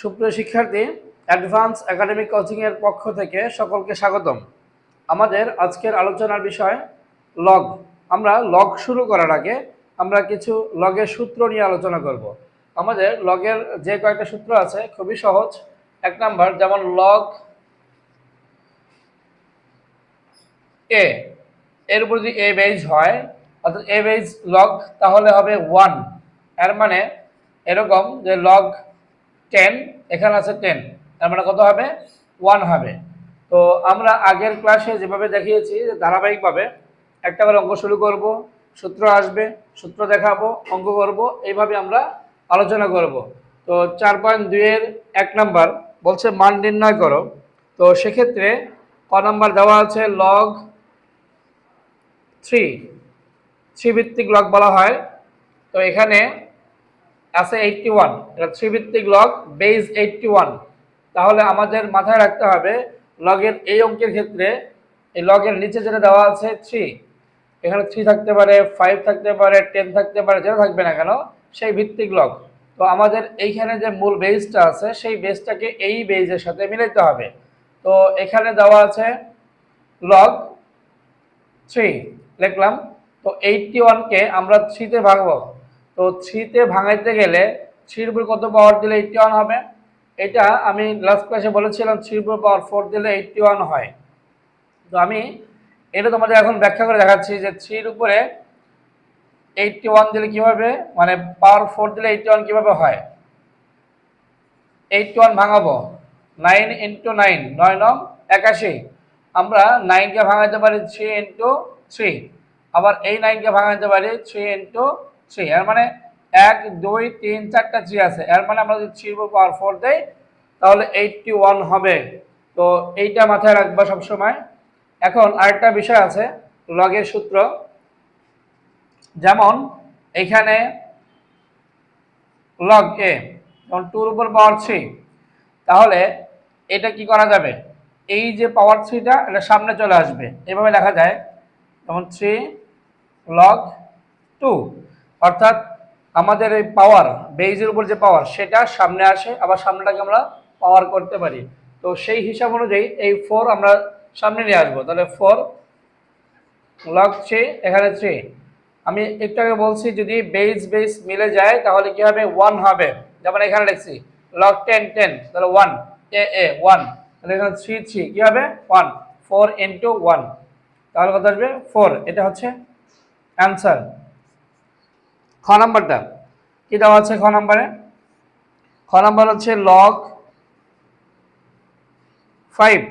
সুপ্রিয় শিক্ষার্থী, advance academic coaching এর পক্ষ থেকে সকলকে স্বাগতম। আমাদের আজকের আলোচনার বিষয় লগ। আমরা লগ শুরু করার আগে আমরা কিছু লগের সূত্র নিয়ে আলোচনা করব। আমাদের লগের যে কয়েকটা সূত্র আছে খুবই সহজ। এক নাম্বার, যেমন লগ এ, এর উপর যদি এ বেজ হয়, অর্থাৎ এ বেজ লগ, তাহলে হবে 1। এর মানে এরকম যে লগ 10, এখানে আছে 10, তার মানে কত হবে? 1 হবে। তো আমরা আগের ক্লাসে যেভাবে দেখিয়েছি যে ধারাবাহিকভাবে একটা করে অঙ্ক শুরু করব, সূত্র আসবে, সূত্র দেখাবো, অঙ্ক করব, এইভাবে আমরা আলোচনা করব। তো 4.2 এর 1 নাম্বার বলছে মান নির্ণয় করো। তো সেক্ষেত্রে ক নাম্বার দেওয়া আছে লগ 3 ভিত্তিক লগ বলা হয়। তো এখানে আছে 81, এটা 3 ভিত্তিক লগ, বেজ 81। তাহলে আমাদের মাথায় রাখতে হবে লগের এই অঙ্কের ক্ষেত্রে এই লগের নিচে যেটা দেওয়া আছে 3, এখানে 3 থাকতে পারে, 5 থাকতে পারে, 10 থাকতে পারে, যেটা থাকবে না কেন সেই ভিত্তিক লগ। তো আমাদের এইখানে যে মূল বেজটা আছে সেই বেজটাকে এই বেজের সাথে মিলাইতে হবে। তো এখানে দেওয়া আছে লগ 3 লিখলাম। তো 81কে আমরা 3 তে ভাঙবো। তো 3 তে ভাঙাইতে গেলে 3 উপর কত পাওয়ার দিলে 81 হবে? এটা আমি লাস্ট ক্লাসে বলেছিলাম 3 উপর পাওয়ার 4 দিলে 81 হয়। তো আমি এটা তোমাদের এখন ব্যাখ্যা করে দেখাচ্ছি যে 3 এর উপরে 81 দিলে কিভাবে, মানে পাওয়ার 4 দিলে 81 কিভাবে হয়। 81 ভাঙাবো, 9 ইন্টু 9, 9 নং 81। আমরা 9কে ভাঙাইতে পারি 3 ইন্টু 3, আবার এই 9কে ভাঙাইতে পারি 3 ইন্টু 3। এর মানে 1 2 3 4টা 3 আছে, এর মানে আমরা যদি 3 পাওয়ার 4 দেই তাহলে 81 হবে। তো এইটা মাথায় রাখবা সব সময়। এখন আরেকটা বিষয় আছে লগের সূত্র, যেমন এখানে লগ এ যেমন 2 এর উপর পাওয়ার 3, তাহলে এটা কি করা যাবে, এই যে পাওয়ার 3টা এটা সামনে চলে আসবে, এভাবে লেখা যায় যেমন 3 লগ 2। অর্থাৎ আমাদের এই পাওয়ার, বেজের উপর যে পাওয়ার সেটা সামনে আসে, আবার সামনেটাকে আমরা পাওয়ার করতে পারি। তো সেই হিসাব অনুযায়ী এই 4 আমরা সামনে নিয়ে আসবো, তাহলে 4 লগ 3, এখানে 3। আমি একটু আগে বলছি যদি বেজ বেজ মিলে যায় তাহলে কি হবে, 1 হবে। যেমন এখানে লিখছি লগ 10 10, তাহলে 1 এ এ 1, তাহলে এখানে 3 3 কি হবে 1, 4 ইনটু 1, তাহলে কত আসবে 4। এটা হচ্ছে অ্যানসার। খ নাম্বারটা কি দেওয়া আছে? খ নাম্বারে খ নাম্বার হচ্ছে লগ 5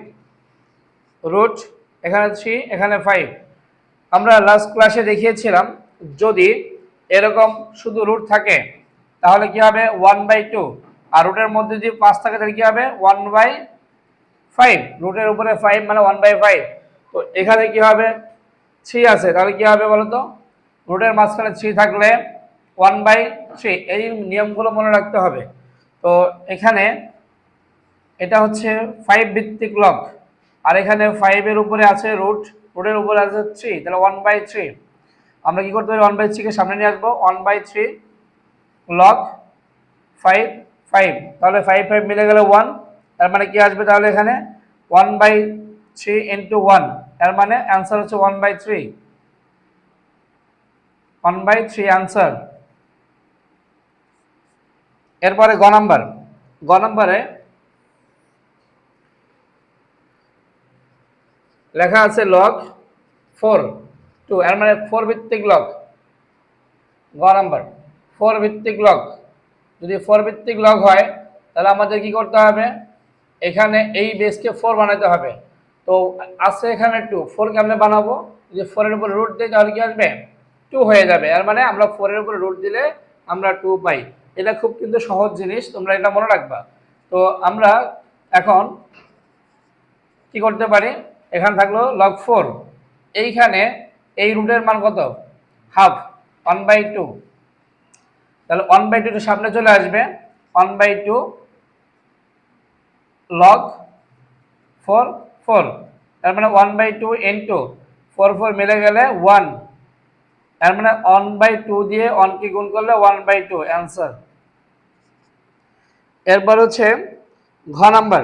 রুট, এখানে 3 এখানে 5। আমরা লাস্ট ক্লাসে দেখিয়েছিলাম যদি এরকম শুধু রুট থাকে তাহলে কি হবে 1/2, আর রুটের মধ্যে যদি 5 থাকে তাহলে কি হবে 1/5। রুটের উপরে 5 মানে 1/5। তো এখানে কি হবে 3 আছে, তাহলে কি হবে বলতো, রুটের মাঝখানে 3 থাকলে 1/3। এই নিয়মগুলো মনে রাখতে হবে। তো এখানে এটা হচ্ছে 5 ভিত্তিক লগ, আর এখানে 5 এর উপরে আছে রুট, রুটের উপরে আছে 3, তাহলে 1/3। আমরা কি করতে পারি 1/3 কে সামনে নিয়ে আসবো, 1/3 লগ 5 5, তাহলে 5 5 মিলে গেলে 1, তার মানে কি আসবে তাহলে এখানে 1/3 ইন্টু 1, এর মানে অ্যান্সার হচ্ছে 1/3, 1/3 অ্যান্সার। এরপরে গ নাম্বার, গ নাম্বারে লেখা আছে লগ 4 2, এর মানে 4 ভিত্তিক লগ। গ নাম্বার 4 ভিত্তিক লগ, যদি 4 ভিত্তিক লগ হয় তাহলে আমাদের কি করতে হবে, এখানে এই বেসকে 4 বানাতে হবে। তো আছে এখানে 2, 4 কেমনে বানাবো, যদি 4 এর উপর রুট দিই তাহলে কি আসবে 2 হয়ে যাবে। এর মানে আমরা 4 এর উপর রুট দিলে আমরা 2 পাই। এটা খুব কিন্তু সহজ জিনিস, তোমরা এটা মনে রাখবা। তো আমরা এখন কি করতে পারি, এখানে থাকলো লগ 4, এইখানে এই রুটের মান কত, হাফ, 1/2। তাহলে 1/2 সামনে চলে আসবে, 1/2 লগ 4 4, তার মানে 1/2 ইন্টু 4 4 মিলে গেলে 1, তার মানে 1/2 দিয়ে 1 কে গুণ করলে 1/2 অ্যান্সার। এরপর হচ্ছে ঘ নাম্বার।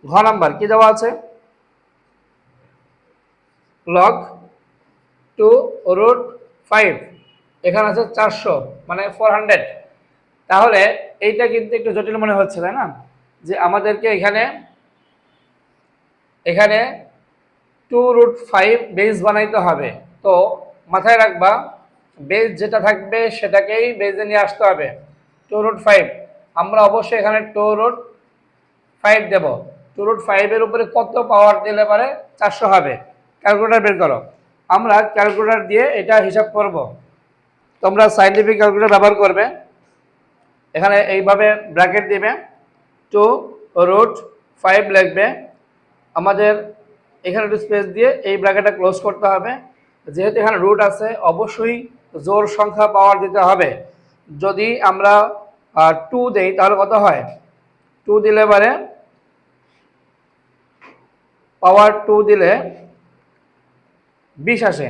ঘ নাম্বার কি দেওয়া আছে? লগ 2√5, এখানে আছে 400 মানে 400। তাহলে এইটা কিন্তু একটু জটিল মনে হচ্ছে, তাই না? যে আমাদেরকে এখানে এখানে 2√5 বেস বানাইতে হবে। তো মাথায় রাখবা, বেস যেটা থাকবে সেটাকেই বেসে নিয়ে আসতে হবে। 2√5 আমরা অবশ্যই এখানে 2√5 দেব। 2√5 এর উপরে কত পাওয়ার দিলে পারে 400 হবে? ক্যালকুলেটর বের করো। আমরা ক্যালকুলেটর দিয়ে এটা হিসাব করব। তোমরা সায়েন্টিফিক ক্যালকুলেটর ব্যবহার করবে। এখানে এইভাবে ব্র্যাকেট দিবে, 2√5 লিখবে। আমাদের এখানে একটু স্পেস দিয়ে এই ব্র্যাকেটটা ক্লোজ করতে হবে। যেহেতু এখানে রুট আছে, অবশ্যই জোড় সংখ্যা পাওয়ার দিতে হবে। যদি আমরা 2 দেই তাহলে কত হয়? 2 দিলে পারে পাওয়ার 2 দিলে 20 আসে।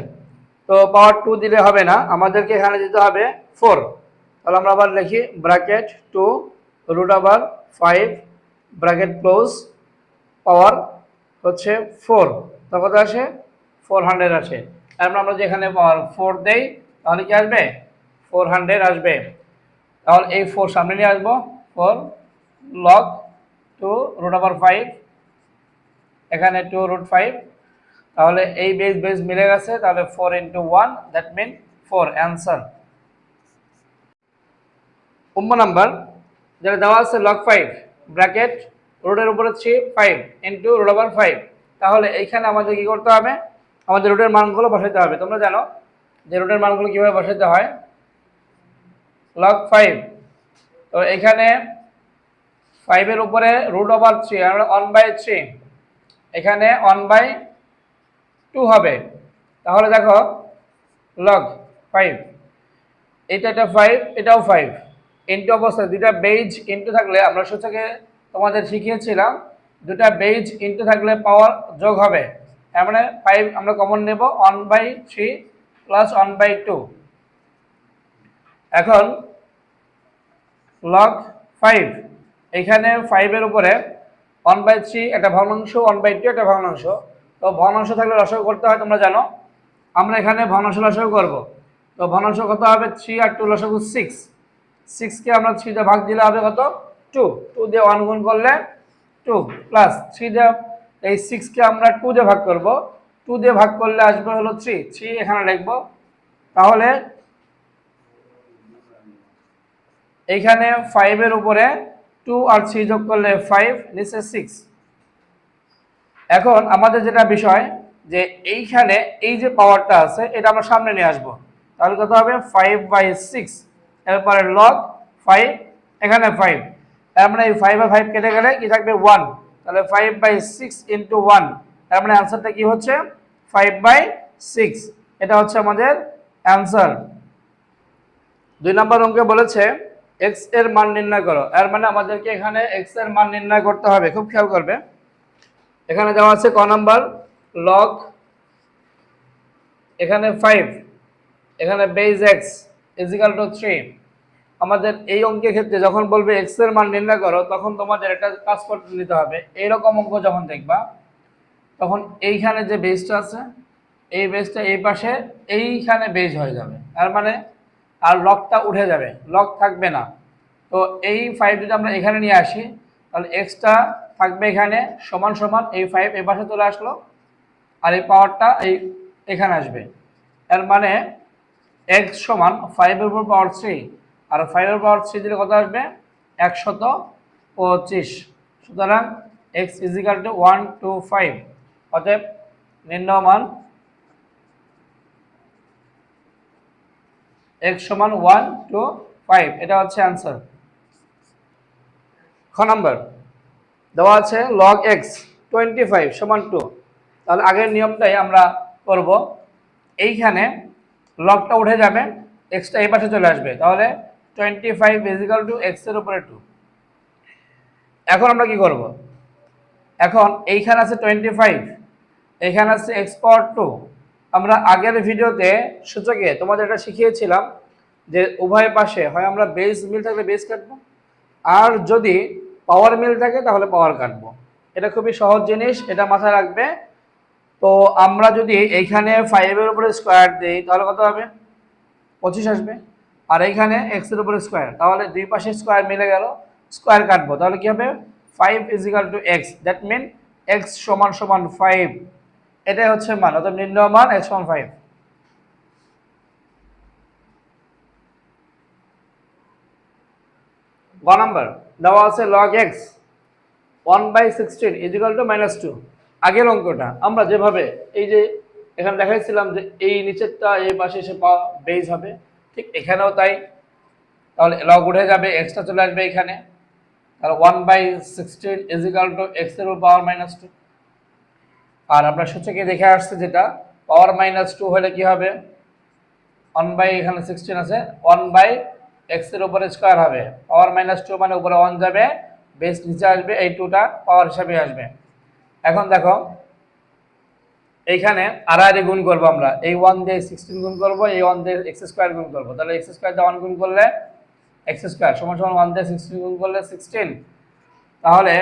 তো পাওয়ার 2 দিলে হবে না, আমাদেরকে এখানে দিতে হবে 4। তাহলে আমরা আবার লিখি ব্র্যাকেট 2√5 ব্র্যাকেট ক্লোজ, পাওয়ার হচ্ছে 4। তো কত আসে? 400 আসে। তারপর আমরা যে এখানে পাওয়ার 4 দেই তাহলে কি আসবে? 400 আসবে। তাহলে এই 4 সামনে নিয়ে আসবো, 4 লগ 2√5, এখানে 2√5। তাহলে এই বেস বেস মিলে গেছে, তাহলে 4 × 1 দ্যাট মিন 4 অ্যান্সার। নাম্বার যেটা দেওয়া আছে লগ 5 ব্র্যাকেট রুটের উপরে 3 5 ইন্টু √5। তাহলে এইখানে আমাদের কি করতে হবে? আমাদের রুটের মানগুলো বসাতে হবে। তোমরা জানো যে রুটের মানগুলো কিভাবে বসাতে হয়। লগ 5, তো এখানে 5 এর উপরে √3 আমরা 1/3, এখানে 1/2 হবে। তাহলে দেখো লগ 5, এটা 5, এটাও 5 ইন্টু অবস্থায় দুইটা বেজ ইন্টু থাকলে, আমরা সূচকে তোমাদের শিখিয়েছিলাম দুটা বেজ ইন্টু থাকলে পাওয়ার যোগ হবে। তার মানে 5 আমরা কমন নেব, 1/3 প্লাস 1/2। এখন লগ 5, এখানে 5 এর উপরে 1/3 একটা ভগ্নাংশ, 1/2 একটা ভগ্নাংশ। তো ভগ্নাংশ থাকলে লসাগু করতে হয়, তোমরা জানো। আমরা এখানে ভগ্নাংশ লসাগু করব। তো ভগ্নাংশ কত হবে? 3 আর 2 লসাগু 6। 6 কে আমরা 3 দিয়ে ভাগ দিলে হবে কত? 2। 2 দিয়ে 1 গুণ করলে 2 প্লাস 3 দিয়ে এই 6 কে আমরা 2 দিয়ে ভাগ করব। 2 দিয়ে ভাগ করলে আসবে হলো 3। 3 এখানে লিখব। তাহলে এইখানে 5 এর উপরে 2 আর 3 যোগ করলে 5, নিচে 6। এখন আমাদের যেটা বিষয় যে এইখানে এই যে পাওয়ারটা আছে এটা আমরা সামনে নিয়ে আসব। তাহলে কত হবে? 5/6। এরপরে লগ 5, এখানে 5, তার মানে এই 5 আর 5 কেটে গেলে কি থাকবে? 1। তাহলে 5/6 ইন্টু 1, তার মানে অ্যান্সারটা কি হচ্ছে? 5/6। এটা হচ্ছে আমাদের অ্যান্সার। 2 নম্বর অঙ্কে বলেছে x এর মান নির্ণয় করো। এর মানে আমাদেরকে এখানে x এর মান নির্ণয় করতে হবে, খুব খেয়াল করবে। এখানে দেওয়া আছে ক নাম্বার লগ, এখানে 5, এখানে বেজ x ইজিক্যাল টু 3। আমাদের এই অঙ্কের ক্ষেত্রে যখন বলবে x এর মান নির্ণয় করো, তখন তোমাদের একটা কাজ করতে নিতে হবে। এইরকম অঙ্ক যখন দেখবা, তখন এইখানে যে বেজটা আছে এই বেজটা এই পাশে এইখানে বেজ হয়ে যাবে। তার মানে আর লগটা উঠে যাবে, লগ থাকবে না। তো এই 5 যদি আমরা এখানে নিয়ে আসি, তাহলে এক্সটা থাকবে এখানে সমান সমান এই 5 এই পাশে চলে আসলো, আর এই পাওয়ারটা এখানে আসবে। এর মানে x সমান 5 এর উপর পাওয়ার 3, আর 5 এর পাওয়ার 3 দিলে কত আসবে? 125। সুতরাং x ইজিক্যাল টু 125। অতএব নির্ণয় মান x সমান 125। এটা হচ্ছে অ্যান্সার। খ নাম্বার দেওয়া আছে log x 25 সমান 2। তাহলে আগের নিয়মটাই আমরা করব। এইখানে লগটা উঠে যাবে, এক্সটা এই পাশে চলে আসবে। তাহলে 25 ইজিক্যাল টু x এর উপরে 2। এখন আমরা কি করব? এখন এইখানে আছে 25, এইখানে আছে x পাওয়ার 2। আমরা আগের ভিডিওতে সূচকে তোমাদের এটা শিখিয়েছিলাম যে উভয় পাশে হয় আমরা বেস মিল থাকলে বেস কাটবো, আর যদি পাওয়ার মিল থাকে তাহলে পাওয়ার কাটবো। এটা খুবই সহজ জিনিস, এটা মাথায় রাখবে। তো আমরা যদি এইখানে 5-এর উপরে স্কোয়ার দিই তাহলে কত হবে? 25 আসবে। আর এইখানে x এর উপরে স্কোয়ার, তাহলে দুই পাশে স্কোয়ার মিলে গেল, স্কোয়ার কাটবো, তাহলে কি হবে? 5 = x, দ্যাট মিন x = 5। এটাই হচ্ছে মান, অর্থাৎ নির্ণয় মান x = 5। গ নাম্বার দেওয়া আছে log x 1/16 = -2। আগের অঙ্কটা আমরা যেভাবে এই যে এখানে দেখাইছিলাম যে এই নিচেরটা এই পাশে এসে বেস হবে, ঠিক এখানেও তাই। তাহলে লগ উঠে যাবে, এক্সটা চলে আসবে এখানে, তাহলে 1/16 = x এর উপর পাওয়ার -2। আর আমরা সূচকে দেখে আসছে যেটা পাওয়ার -2 হলে কি হবে? 1/এখানে 16 আছে, 1/x এর উপরে স্কোয়ার হবে। পাওয়ার -2 মানে উপরে 1 যাবে, বেস নিচে আসবে, এই 2টা পাওয়ার হিসাবে আসবে। এখন দেখো এইখানে আড়াআড়ি গুণ করবো আমরা, এই 1 দিয়ে 16 গুণ করবো, এই 1 দিয়ে x² গুণ করবো, তাহলে x² দিয়ে 1 গুণ করলে x² = 1 দিয়ে 16 গুণ করলে 16। তাহলে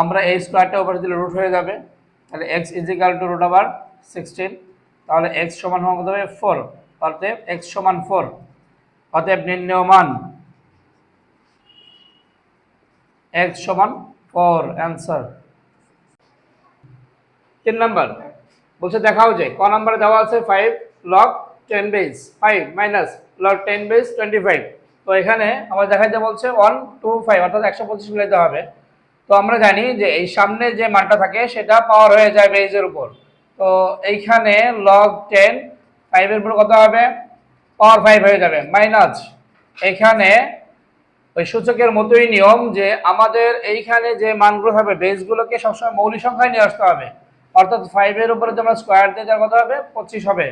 আমরা এই স্কোয়ারটা উপরে দিলে রুট হয়ে যাবে, তাহলে x = √16। তাহলে x সমান কত হবে? 4। অতএব x = 4। অতএব নির্ণেয় মান x = 4, অ্যান্সার। 3 নাম্বার বলছে দেখাও যে ক নাম্বারে দেওয়া আছে 5 log 10 base 5 minus log 10 base 25। তো এখানে আমরা দেখাইতে বলছে 1 2 5 অর্থাৎ 125 মিলাইতে হবে। তো আমরা জানি যে এই সামনে যে মানটা থাকে সেটা পাওয়ার হয়ে যায় বেজের উপর। তো এইখানে log 10 5 এর উপর কত হবে? পাওয়ার 5 হয়ে যাবে, মাইনাস এখানে ওই সূচকের মতোই নিয়ম যে আমাদের এইখানে যে মানগুলো হবে বেসগুলোকে সবসময় মৌলিক সংখ্যায় নিয়ে আসতে হবে, অর্থাৎ 5 এর উপরে যদি আমরা স্কোয়ার দিয়ে যার কত হবে? 25 হবে।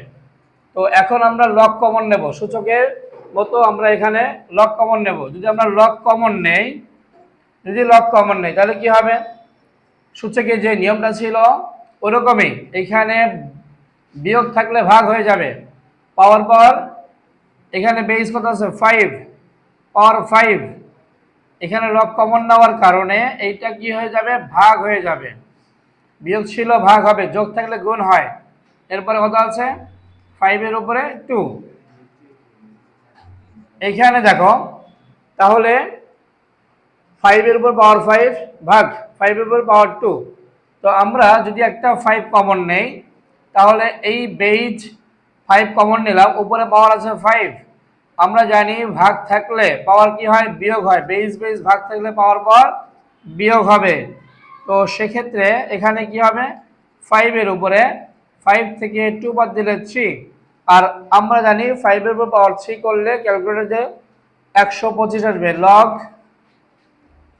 তো এখন আমরা লগ কমন নেব, সূচকের মতো আমরা এখানে লগ কমন নেব। যদি আমরা লগ কমন নেই, তাহলে কি হবে? সূচকের যে নিয়মটা ছিল ওরকমই, এখানে বিয়োগ থাকলে ভাগ হয়ে যাবে, পাওয়ার এখানে বেস কত আছে? 5, পাওয়ার 5। এখানে লগ কমন নেওয়ার কারণে এইটা কি হয়ে যাবে? ভাগ হয়ে যাবে। বিয়োগ ছিল ভাগ হবে, যোগ থাকলে গুণ হয়। এরপরে কত আছে? 5 এর উপরে 2। এখানে দেখো তাহলে 5 এর উপর পাওয়ার 5 ভাগ 5 এর উপর পাওয়ার 2। তো আমরা যদি একটা 5 কমন নেই তাহলে এই বেজ 5 কমন নিলাম, উপরে পাওয়ার আছে 5। আমরা জানি ভাগ থাকলে পাওয়ার কি হয়? বিয়োগ হয়। বেজ ভাগ থাকলে পাওয়ার বিয়োগ হবে। তো সেক্ষেত্রে এখানে কি হবে? 5 এর উপরে 5 থেকে 2 বাদ দিলে 3। আর আমরা জানি 5 এর উপর পাওয়ার 3 করলে ক্যালকুলেটরে 125 আসবে। লগ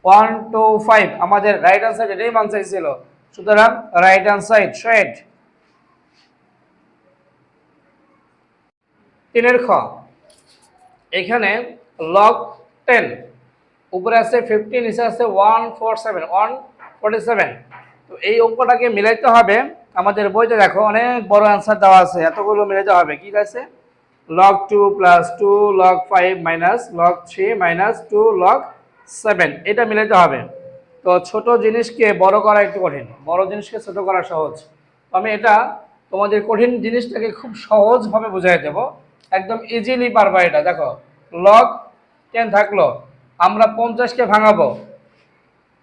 125 আমাদের রাইট হ্যান্ড সাইড এটাই মান চাইছিল, সুতরাং রাইট হ্যান্ড সাইড স্ট্রেট। 3 খ এখানে log 10 উপরে আছে 50, নিচে আছে 147। তো এই অঙ্কটাকে মিলাইতে হবে। আমাদের বইতে দেখো অনেক বড় অ্যান্সার দেওয়া আছে, এতগুলো মিলাইতে হবে। কি আছে? log 2 plus 2 log 5 minus log 3 minus 2 log 7, এটা মিলাইতে হবে। তো ছোট জিনিসকে বড় করা একটু কঠিন, বড় জিনিসকে ছোট করা সহজ। আমি এটা তোমাদের কঠিন জিনিসটাকে খুব সহজভাবে বুঝাই দেব, একদম ইজিলি পারবা এটা। দেখো log 10 থাকলো, আমরা 50কে ভাঙাবো।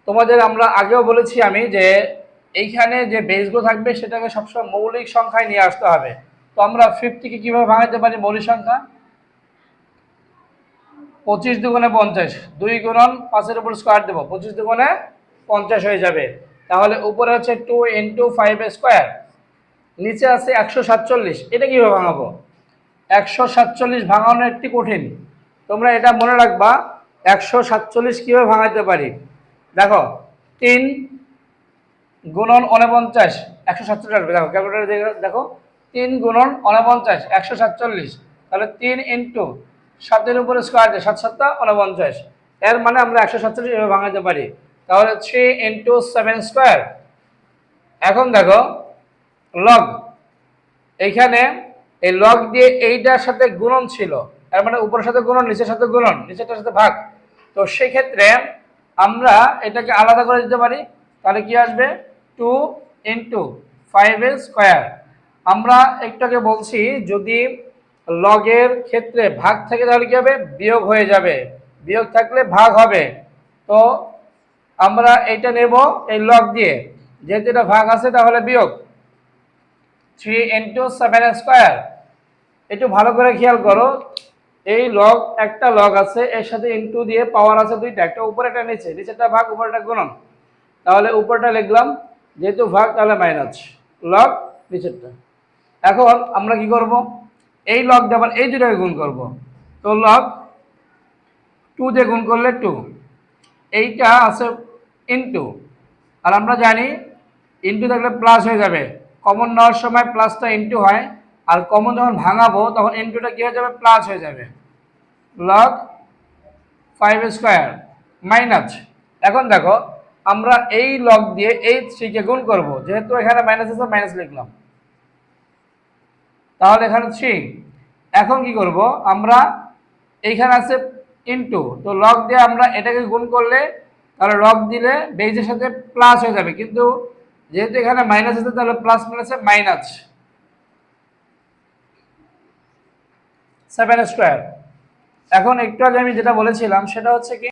তোমাদের আমরা আগেও বলেছি আমি যে এইখানে যে বেসগুলো থাকবে সেটাকে সবসময় মৌলিক সংখ্যায় নিয়ে আসতে হবে। তো আমরা 50কে কিভাবে ভাঙাতে পারি মৌলিক সংখ্যা? 25 দুগুণে 50, 2 গুণন 5 এর উপর স্কোয়ার দেবো, 25 দুগুণে 50 হয়ে যাবে। তাহলে উপরে হচ্ছে 2 × 5 স্কোয়ার, নিচে আছে 147। এটা কিভাবে ভাঙাবো? 147 ভাঙানো একটি কঠিন, তোমরা এটা মনে রাখবা। 147 কিভাবে ভাঙাতে পারি? দেখো 3 গুণন 49, 147 আসবে। দেখো ক্যালকুলেটর দেখো, 3 গুণন 49 147। তাহলে 3 × 7 উপরে স্কোয়ার দিয়ে 7 7 49। এর মানে আমরা 147 এভাবে ভাঙাতে পারি। তাহলে 3 × 7 স্কোয়ার। এখন দেখো লগ, এইখানে এই লগ দিয়ে এইটার সাথে গুণন ছিল, এর মানে উপরের সাথে গুণন, নিচের সাথে গুণন, নিচেরটার সাথে ভাগ। তো সেই ক্ষেত্রে আমরা এটাকে আলাদা করে দিতে পারি। তাহলে কি আসবে 2 ইন্টু 5 স্কোয়ার। আমরা একটু আগে বলছি যদি লগের ক্ষেত্রে ভাগ থাকে তাহলে কি হবে, বিয়োগ হয়ে যাবে, বিয়োগ থাকলে ভাগ হবে। তো আমরা এটা নেব এই লগ দিয়ে, যেহেতু এটা ভাগ আছে তাহলে বিয়োগ 3 ইন্টু 7 স্কোয়ার। একটু ভালো করে খেয়াল করো, এই লগ একটা লগ আছে, এর সাথে ইনটু দিয়ে পাওয়ার আছে দুইটা, একটা উপরে একটা নিচে, নিচেরটা ভাগ উপরেরটা গুণন। তাহলে উপরটা লিখলাম, যেহেতু ভাগ তাহলে মাইনাস লগ নিচেরটা। এখন আমরা কি করব, এই লগ দিয়ে আবার এই দুটাকে গুণ করব। তো লগ 2 দিয়ে গুণ করলে 2, এইটা আছে ইনটু, আর আমরা জানি ইনটু থাকলে প্লাস হয়ে যাবে, কমন নেওয়ার সময় প্লাসটা ইনটু হয়, আর কমন যখন ভাঙাবো তখন ইনটুটা কি হয়ে যাবে, প্লাস হয়ে যাবে। লগ 5 স্কোয়ার মাইনাস, এখন দেখো আমরা এই লগ দিয়ে এই 3 কে গুণ করব, যেহেতু এখানে মাইনাস আছে মাইনাস লিখলাম, তাহলে এখানে 3। এখন কি করব, আমরা এইখানে আছে ইনটু, তো লগ দিয়ে আমরা এটাকে গুণ করলে তাহলে লগ দিলে বেজের সাথে প্লাস হয়ে যাবে, কিন্তু যেহেতু এখানে মাইনাস আছে তাহলে প্লাস মাইনাসে মাইনাস 7 স্কোয়ার। এখন একটু আগে আমি যেটা বলেছিলাম সেটা হচ্ছে কি,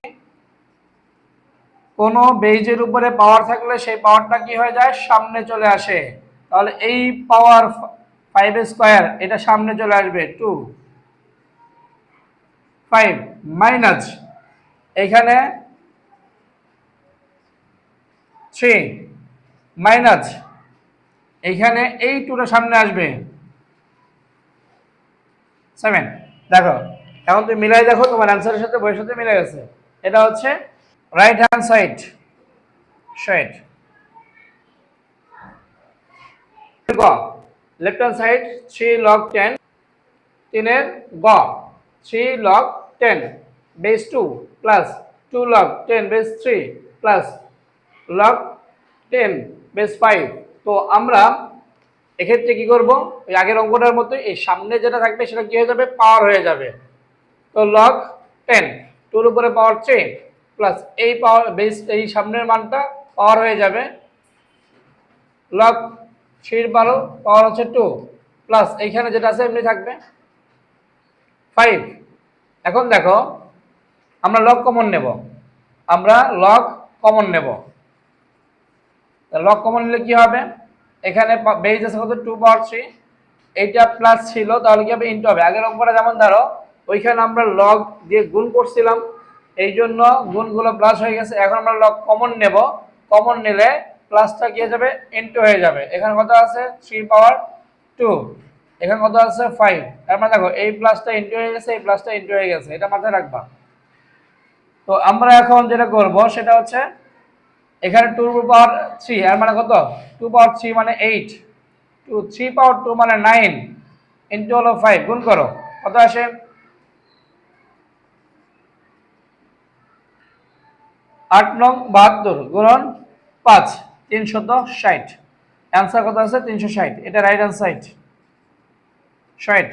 কোনো বেজের উপরে পাওয়ার থাকলে সেই পাওয়ারটা কি হয়ে যায়, সামনে চলে আসে। তাহলে এই পাওয়ার 5 স্কোয়ার এটা সামনে চলে আসবে 2 5 মাইনাস এখানে 3 মাইনাস এইখানে এই 2টা সামনে আসবে 7। দেখো এখন তুমি মিলাই দেখো, তোমার অ্যান্সারের সাথে বইয়ের সাথে মিলে গেছে। এটা হচ্ছে রাইট হ্যান্ড সাইড সাইড। গ লেফট হ্যান্ড সাইড 3 log 10, 3 এর গ 3 log 10 base 2 plus 2 log 10 base 3 plus log 10 base 5। তো আমরা এক্ষেত্রে কি করব, ওই আগের অঙ্কটার মতো এই সামনে যেটা থাকবে সেটা কি হয়ে যাবে, পাওয়ার হয়ে যাবে। তো log 10 2 এর উপরে পাওয়ার 3 প্লাস এই পাওয়ার বেস এই সামনের মানটা পাওয়ার হয়ে যাবে log 3 পাওয়ার হচ্ছে 2 প্লাস এইখানে যেটা আছে এমনি থাকবে 5। এখন দেখো আমরা লগ কমন নেব, আমরা লগ কমন নেব। লগ কমন নিলে কি হবে, এখানে বেস আছে কত 2 পাওয়ার 3, এইটা প্লাস ছিল তাহলে কি হবে ইনটু হবে। আগের অঙ্কটা যেমন ধরো ওইখানে আমরা লগ দিয়ে গুণ করছিলাম, এই জন্য গুণগুলো প্লাস হয়ে গেছে। এখন আমরা লগ কমন নেব, কমন নিলে প্লাসটা কি হয়ে যাবে, ইনটু হয়ে যাবে। এখানে কত আছে 3 পাওয়ার 2, এখানে কত আছে 5। তার মানে দেখো এই প্লাসটা ইনটু হয়ে গেছে, এই প্লাসটা ইনটু হয়ে গেছে, এটা মাথায় রাখবা। তো আমরা এখন যেটা করব সেটা হচ্ছে এখানে 2 পাওয়ার 3 এর মানে কত, 2 পাওয়ার 3 মানে 8, 3 পাওয়ার 2 মানে 9 ইনটু হলো 5, গুণ করো কত আসে 8 নং 72 গুণন 5 360। অ্যান্সার কত আছে 360, এটা রাইট হ্যান্ড সাইড 60।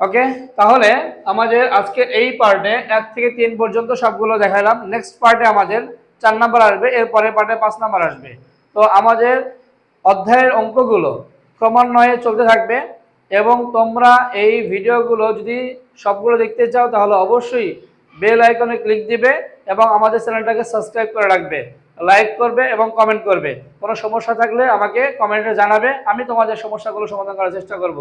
ওকে, তাহলে আমাদের আজকে এই পার্টে 1 থেকে 3 পর্যন্ত সবগুলো দেখালাম। নেক্সট পার্টে আমাদের 4 নাম্বার আসবে, এরপরে পার্টে 5 নাম্বার আসবে। তো আমাদের অধ্যায়ের অঙ্কগুলো ক্রমান্বয়ে চলতে থাকবে, এবং তোমরা এই ভিডিওগুলো যদি সবগুলো দেখতে চাও তাহলে অবশ্যই বেল আইকনে ক্লিক দিবে এবং আমাদের চ্যানেলটাকে সাবস্ক্রাইব করে রাখবে, লাইক করবে এবং কমেন্ট করবে। কোনো সমস্যা থাকলে আমাকে কমেন্টে জানাবে, আমি তোমাদের সমস্যাগুলো সমাধান করার চেষ্টা করব।